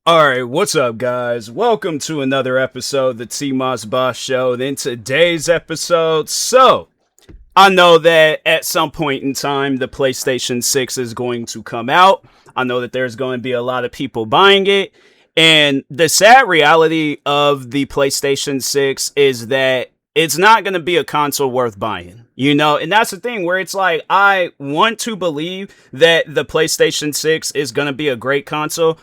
Alright, what's up, guys? Welcome to another episode of the TMossBoss Show. And in today's episode, I know that at some point in time, the PlayStation 6 is going to come out. I know that there's going to be a lot of people buying it. And the sad reality of the PlayStation 6 is that it's not going to be a console worth buying. And that's the thing where it's like, I want to believe that the PlayStation 6 is going to be a great console.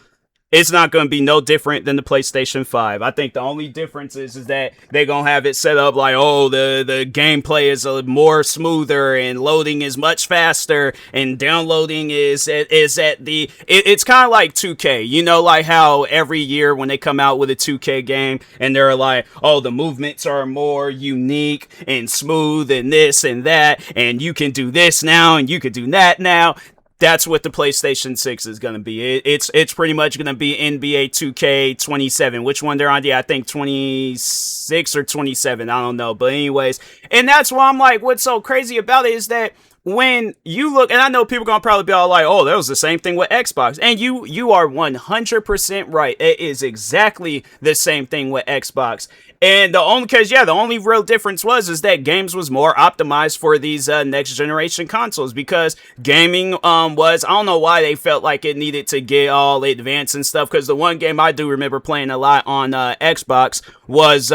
It's not going to be no different than the PlayStation 5. I think the only difference is that they're going to have it set up like, oh, the gameplay is more smoother and loading is much faster and downloading is at the... It's kind of like 2K, like how every year when they come out with a 2K game and they're like, oh, the movements are more unique and smooth and this and that and you can do this now and you can do that now. That's what the PlayStation 6 is going to be. It's pretty much going to be NBA 2K 27. Which one they're on? Yeah, I think 26 or 27. I don't know. But anyways, and that's why I'm like, what's so crazy about it is that when you look, and I know people are going to probably be all like, oh, that was the same thing with Xbox. And you are 100% right. It is exactly the same thing with Xbox. And the only real difference is that games was more optimized for these next generation consoles because gaming was, I don't know why they felt like it needed to get all advanced and stuff, because the one game I do remember playing a lot on Xbox was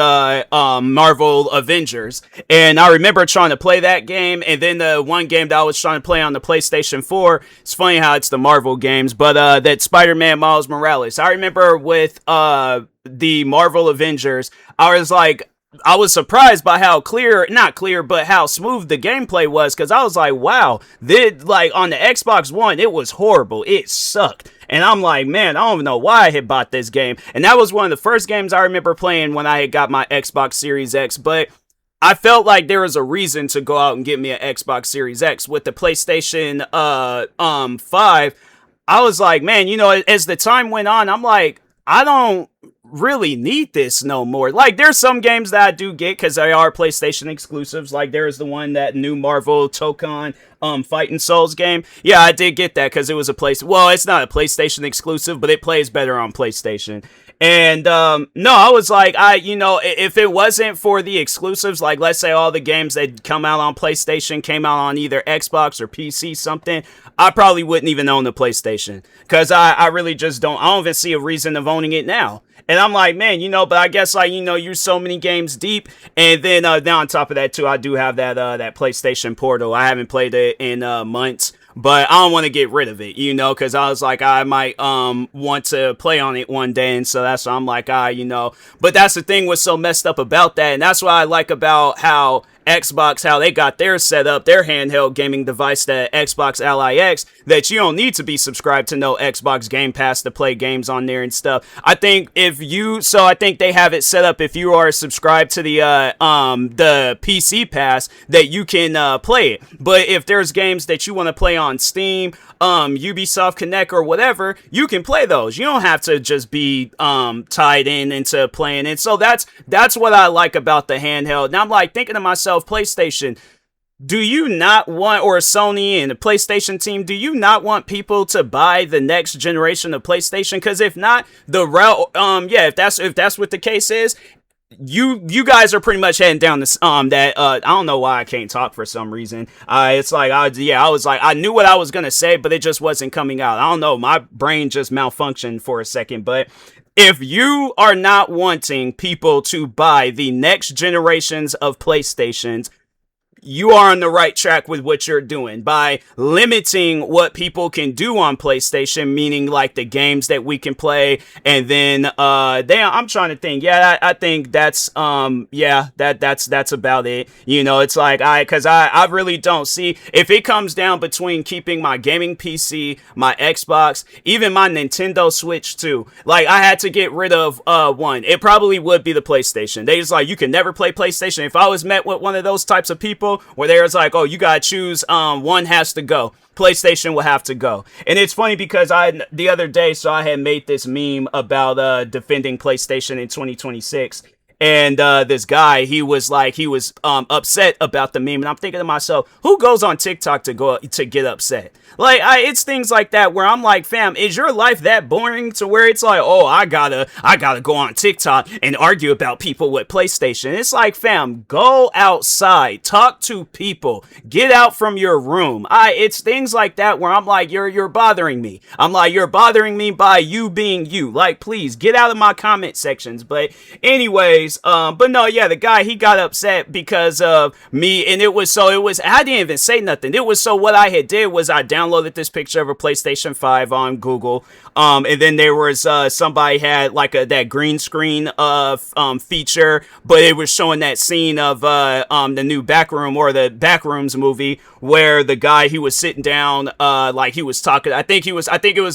Marvel Avengers, and I remember trying to play that game, and then the one game that I was trying to play on the PlayStation 4, it's funny how it's the Marvel games, but that Spider-Man Miles Morales, I remember with the Marvel Avengers, I was surprised by how not clear, but how smooth the gameplay was, because I was like, wow, on the Xbox One, it was horrible. It sucked. And I'm like, man, I don't even know why I had bought this game. And that was one of the first games I remember playing when I had got my Xbox Series X, but I felt like there was a reason to go out and get me an Xbox Series X. With the PlayStation 5, I was like, man, as the time went on, I'm like, I don't really need this no more. Like, there's some games that I do get because they are PlayStation exclusives. Like, there's the one, that new Marvel Tokon Fighting Souls game. Yeah, I did get that because it was it's not a PlayStation exclusive, but it plays better on PlayStation. And no, I was like, if it wasn't for the exclusives, like let's say all the games that come out on PlayStation came out on either Xbox or PC something, I probably wouldn't even own the PlayStation, because I really just I don't even see a reason of owning it now. And I'm like, man, but I guess you're so many games deep. And then on top of that too, I do have that PlayStation Portal. I haven't played it in months, but I don't want to get rid of it, because I was like, I might want to play on it one day, and so that's why I'm like, but that's the thing what's so messed up about that, and that's what I like about how Xbox, how they got their setup, their handheld gaming device, the Xbox Ally X, that you don't need to be subscribed to no Xbox Game Pass to play games on there and stuff. I think I think they have it set up if you are subscribed to the PC Pass that you can play it. But if there's games that you want to play on Steam, Ubisoft Connect or whatever, you can play those. You don't have to just be tied into playing it. So that's what I like about the handheld. Now I'm like thinking to myself, PlayStation, do you not want, or Sony and the PlayStation team, do you not want people to buy the next generation of PlayStation? Because if not, if that's what the case is, you guys are pretty much heading down this I don't know why I can't talk for some reason. I was like, I knew what I was gonna say, but it just wasn't coming out. I don't know, my brain just malfunctioned for a second. But if you are not wanting people to buy the next generations of PlayStations, you are on the right track with what you're doing by limiting what people can do on PlayStation, meaning like the games that we can play. And then I'm trying to think. Yeah, I think that's that's about it. It's like because I really don't see, if it comes down between keeping my gaming PC, my Xbox, even my Nintendo Switch too. Like, I had to get rid of one. It probably would be the PlayStation. They just like, you can never play PlayStation. If I was met with one of those types of people where there's like, oh, you gotta choose, one has to go, PlayStation will have to go. And it's funny because the other day, I had made this meme about defending PlayStation in 2026, and this guy, he was upset about the meme, and I'm thinking to myself, who goes on TikTok to get upset? Like, it's things like that where I'm like, fam, is your life that boring to where it's like, oh, I gotta go on TikTok and argue about people with PlayStation? It's like, fam, go outside, talk to people, get out from your room. It's things like that where I'm like, you're bothering me. I'm like, you're bothering me by you being you. Like, please get out of my comment sections. But anyways, but no, yeah, the guy, he got upset because of me, and I didn't even say nothing. It was so what I had did was I downloaded this picture of a PlayStation 5 on Google, and then there was somebody had like that green screen feature, but it was showing that scene of the new Backroom or the Backrooms movie where the guy, he was sitting down, like he was talking. I think it was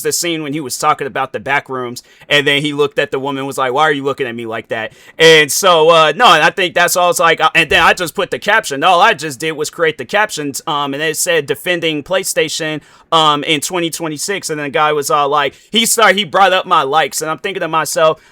the scene when he was talking about the Backrooms, and then he looked at the woman, was like, "Why are you looking at me like that?" And so no, and I think that's all. It's like, and then I just put the caption. All I just did was create the captions, and it said defending PlayStation in 2026, and then the guy was all like, he brought up my likes, and I'm thinking to myself,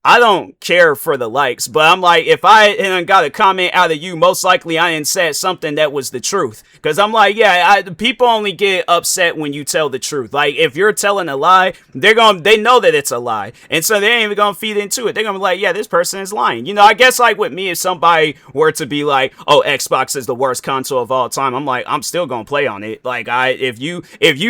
I don't care for the likes, but I'm like, if I hadn't got a comment out of you, most likely I ain't said something that was the truth. Because I'm like, yeah, people only get upset when you tell the truth. Like, if you're telling a lie, they know that it's a lie. And so they ain't even gonna feed into it. They're gonna be like, yeah, this person is lying. You know, I guess like with me, if somebody were to be like, oh, Xbox is the worst console of all time, I'm like, I'm still gonna play on it. Like, if you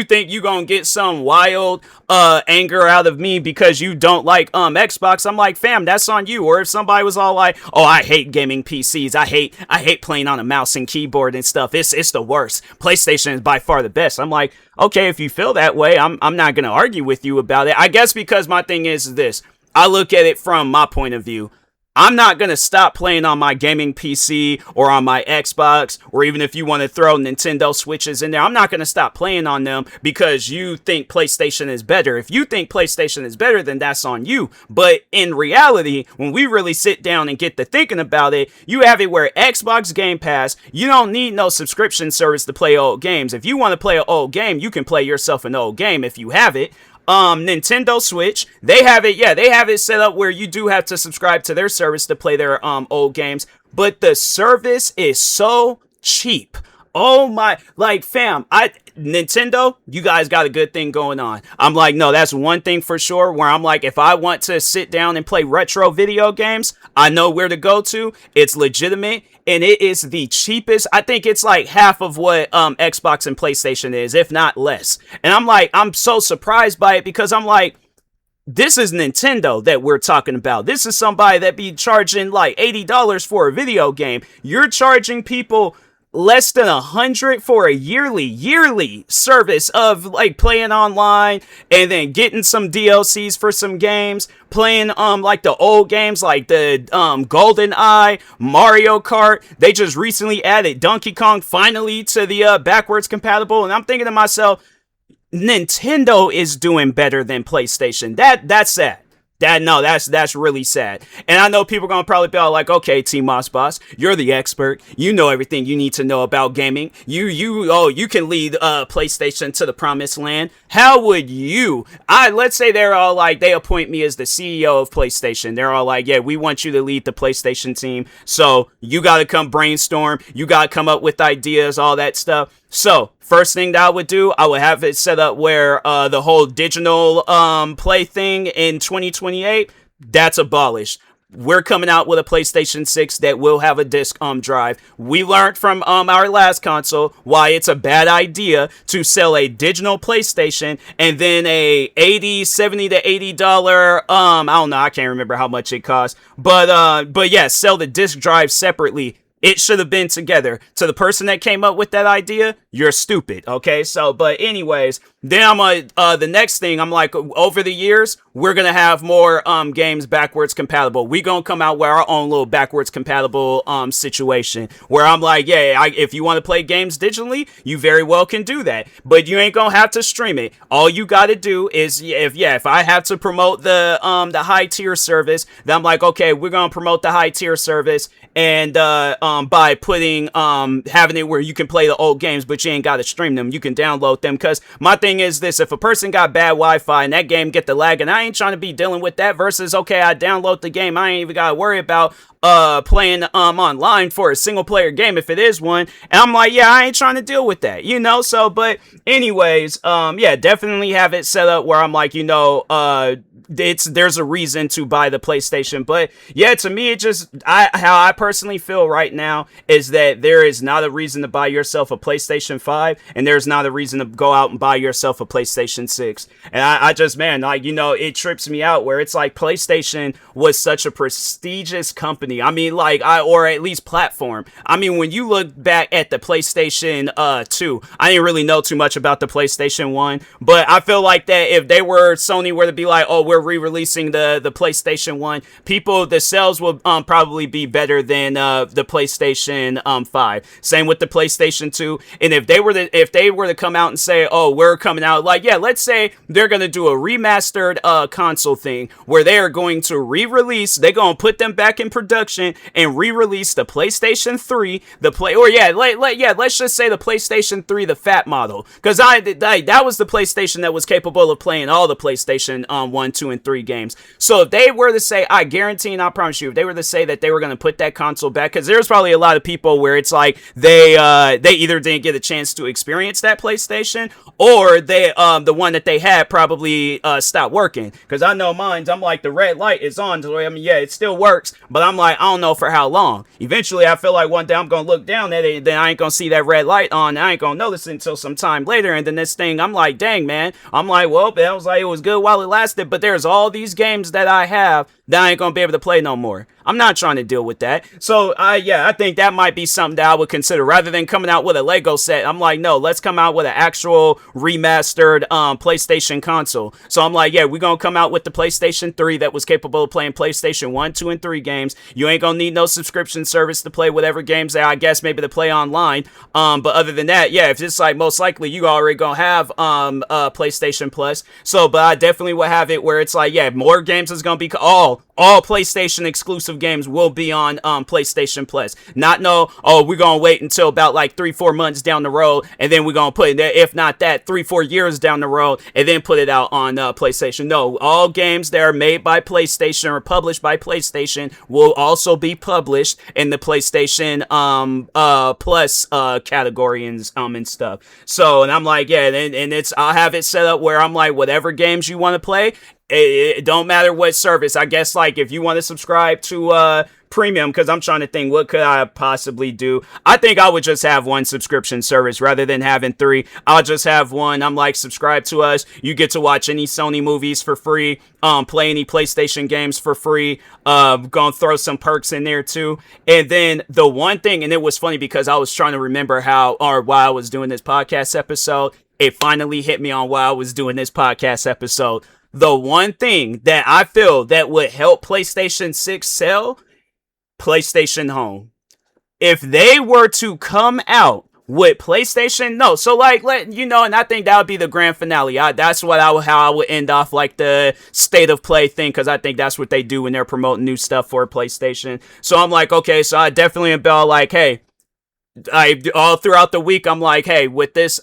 think you gonna get some wild anger out of me because you don't like Xbox, I'm like, fam, that's on you. Or if somebody was all like, oh, I hate gaming PCs, I hate playing on a mouse and keyboard and stuff, it's the worst, PlayStation is by far the best, I'm like, okay, if you feel that way, I'm not gonna argue with you about it. I guess because my thing is this, I look at it from my point of view. I'm not going to stop playing on my gaming PC or on my Xbox, or even if you want to throw Nintendo Switches in there, I'm not going to stop playing on them because you think PlayStation is better. If you think PlayStation is better, then that's on you. But in reality, when we really sit down and get to thinking about it, you have it where Xbox Game Pass, you don't need no subscription service to play old games. If you want to play an old game, you can play yourself an old game if you have it. Nintendo Switch, they have it set up where you do have to subscribe to their service to play their old games, but the service is so cheap. Oh my, like, fam, Nintendo, you guys got a good thing going on. I'm like, no, that's one thing for sure where I'm like, if I want to sit down and play retro video games, I know where to go to. It's legitimate, and it is the cheapest. I think it's like half of what Xbox and PlayStation is, if not less. And I'm like, I'm so surprised by it because I'm like, this is Nintendo that we're talking about. This is somebody that be charging like $80 for a video game. You're charging people less than $100 for a yearly service of like playing online and then getting some DLCs for some games, playing like the old games like the GoldenEye, Mario Kart. They just recently added Donkey Kong finally to the backwards compatible, and I'm thinking to myself, Nintendo is doing better than PlayStation. That's sad. That's really sad. And I know people are gonna probably be all like, okay, TMossBoss, you're the expert. You know everything you need to know about gaming. You can lead PlayStation to the promised land. How would you? Let's say they're all like, they appoint me as the CEO of PlayStation. They're all like, yeah, we want you to lead the PlayStation team. So you gotta come brainstorm. You gotta come up with ideas, all that stuff. So, first thing that I would do, I would have it set up where the whole digital play thing in 2028, that's abolished. We're coming out with a PlayStation 6 that will have a disc drive. We learned from our last console why it's a bad idea to sell a digital PlayStation and then a $70 to $80 I don't know, I can't remember how much it costs, but yeah, sell the disc drive separately. It should have been together. To the person that came up with that idea, you're stupid, okay? So, but anyways, then the next thing, I'm like, over the years, we're gonna have more games backwards compatible. We gonna come out with our own little backwards compatible situation where I'm like, yeah, if you want to play games digitally, you very well can do that, but you ain't gonna have to stream it. All you gotta do is, if I have to promote the high tier service, then I'm like, okay, we're gonna promote the high tier service, and by putting having it where you can play the old games, but you ain't got to stream them. You can download them. Because my thing is this: if a person got bad Wi-Fi and that game get the lag, and I ain't trying to be dealing with that. Versus, okay, I download the game, I ain't even gotta worry about playing online for a single player game if it is one, and I'm like, yeah, I ain't trying to deal with that, you know. So but anyways, yeah, definitely have it set up where I'm like, you know, there's a reason to buy the PlayStation. But yeah, to me, it just how I personally feel right now is that there is not a reason to buy yourself a PlayStation 5, and there's not a reason to go out and buy yourself a PlayStation 6. And I just, man, like, you know, it trips me out where it's like PlayStation was such a prestigious company. I mean, like, or at least platform. I mean, when you look back at the PlayStation 2, I didn't really know too much about the PlayStation 1, but I feel like that if Sony were to be like, oh, we're re-releasing the PlayStation 1, the sales will probably be better than the PlayStation 5. Same with the PlayStation 2. And if they were to come out and say, oh, we're coming out, like, yeah, let's say they're gonna do a remastered console thing where they are going to they're gonna put them back in production and re-release the PlayStation 3, let's just say the PlayStation 3, the fat model, because that was the PlayStation that was capable of playing all the PlayStation 1, 2, and 3 games. So if they were to say, I guarantee and I promise you, if they were to say that they were going to put that console back, because there's probably a lot of people where it's like they either didn't get a chance to experience that PlayStation, or the one that they had probably stopped working. Because I know mine's, I'm like, the red light is on. I mean, yeah, it still works, but I'm like, I don't know for how long. Eventually, I feel like one day I'm going to look down at it, then I ain't going to see that red light on, and I ain't going to notice it until some time later, and then this thing, I'm like, dang, man. I'm like, well, that was like, it was good while it lasted, but there's all these games that I have that I ain't gonna be able to play no more. I'm not trying to deal with that. So, I think that might be something that I would consider. Rather than coming out with a Lego set, I'm like, no, let's come out with an actual remastered PlayStation console. So I'm like, yeah, we're gonna come out with the PlayStation 3 that was capable of playing PlayStation 1, 2, and 3 games. You ain't gonna need no subscription service to play whatever games that I guess maybe to play online. But other than that, yeah, if it's like, most likely you already gonna have PlayStation Plus. So, but I definitely will have it where it's like, yeah, more games is gonna be all PlayStation exclusive games will be on PlayStation Plus. Not we're gonna wait until about like 3-4 months down the road, and then we're gonna put it there, if not that, 3-4 years down the road, and then put it out on PlayStation. No, all games that are made by PlayStation or published by PlayStation will also be published in the PlayStation Plus category and stuff. So, and I'm like, yeah, and I'll have it set up where I'm like, whatever games you want to play, it don't matter what service. I guess, like, if you want to subscribe to premium, because I'm trying to think, what could I possibly do? I think I would just have one subscription service rather than having 3. I'll just have one. I'm like, subscribe to us. You get to watch any Sony movies for free, play any PlayStation games for free. Gonna throw some perks in there too. And then the one thing, and it was funny because I was trying to remember while I was doing this podcast episode, it finally hit me on while I was doing this podcast episode. The one thing that I feel that would help PlayStation 6 sell, PlayStation Home. If they were to come out with PlayStation, and I think that would be the grand finale. That's how I would end off, like, the state of play thing, because I think that's what they do when they're promoting new stuff for PlayStation. So I'm like, okay, so I definitely am all like, hey, all throughout the week, I'm like, hey, with this,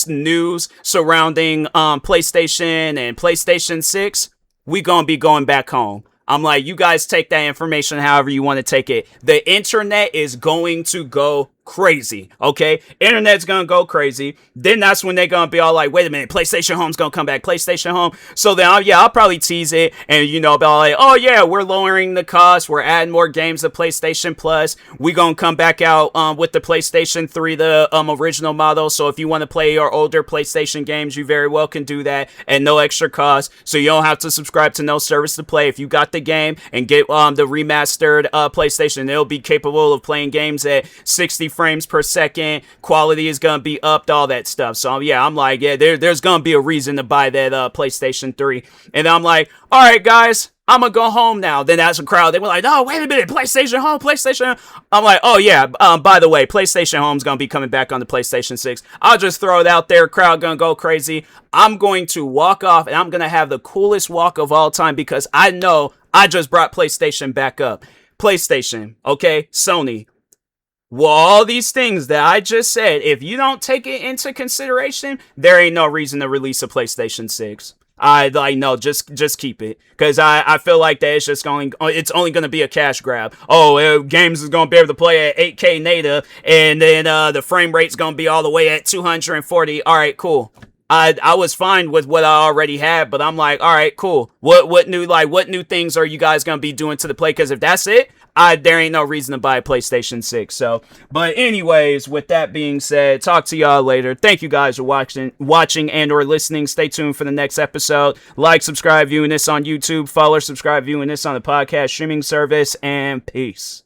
news surrounding PlayStation and PlayStation 6, we gonna be going back home. I'm like, you guys take that information however you want to take it. The internet is going to go crazy, okay? Internet's gonna go crazy. Then that's when they're gonna be all like, wait a minute, PlayStation Home's gonna come back, PlayStation Home. So then I'll probably tease it, and be all like, oh yeah, we're lowering the cost, we're adding more games to PlayStation Plus, we gonna come back out with the PlayStation 3, the original model. So if you want to play your older PlayStation games, you very well can do that at no extra cost. So you don't have to subscribe to no service to play. If you got the game and get the remastered PlayStation, it'll be capable of playing games at 60 frames per second, quality is gonna be upped, all that stuff. So yeah, I'm like, yeah, there's gonna be a reason to buy that PlayStation 3. And I'm like, all right, guys, I'm gonna go home now. Then as a crowd, they were like, oh, wait a minute, PlayStation Home, PlayStation Home. I'm like, oh yeah, by the way, PlayStation Home's gonna be coming back on the PlayStation 6. I'll just throw it out there, crowd gonna go crazy. I'm going to walk off, and I'm gonna have the coolest walk of all time, because I know I just brought PlayStation back up. PlayStation, okay, Sony. Well, all these things that I just said, if you don't take it into consideration, there ain't no reason to release a PlayStation 6. I like no, just keep it, because I feel like that it's only going to be a cash grab. Oh, games is going to be able to play at 8K native, and then the frame rate's going to be all the way at 240. All right, cool. I was fine with what I already had, but I'm like, all right, cool. What new things are you guys gonna be doing to the play? Because if that's it, there ain't no reason to buy a PlayStation 6. So, but anyways, with that being said, talk to y'all later. Thank you guys for watching and or listening. Stay tuned for the next episode. Like, subscribe, viewing this on YouTube. Follow, subscribe, viewing this on the podcast streaming service. And peace.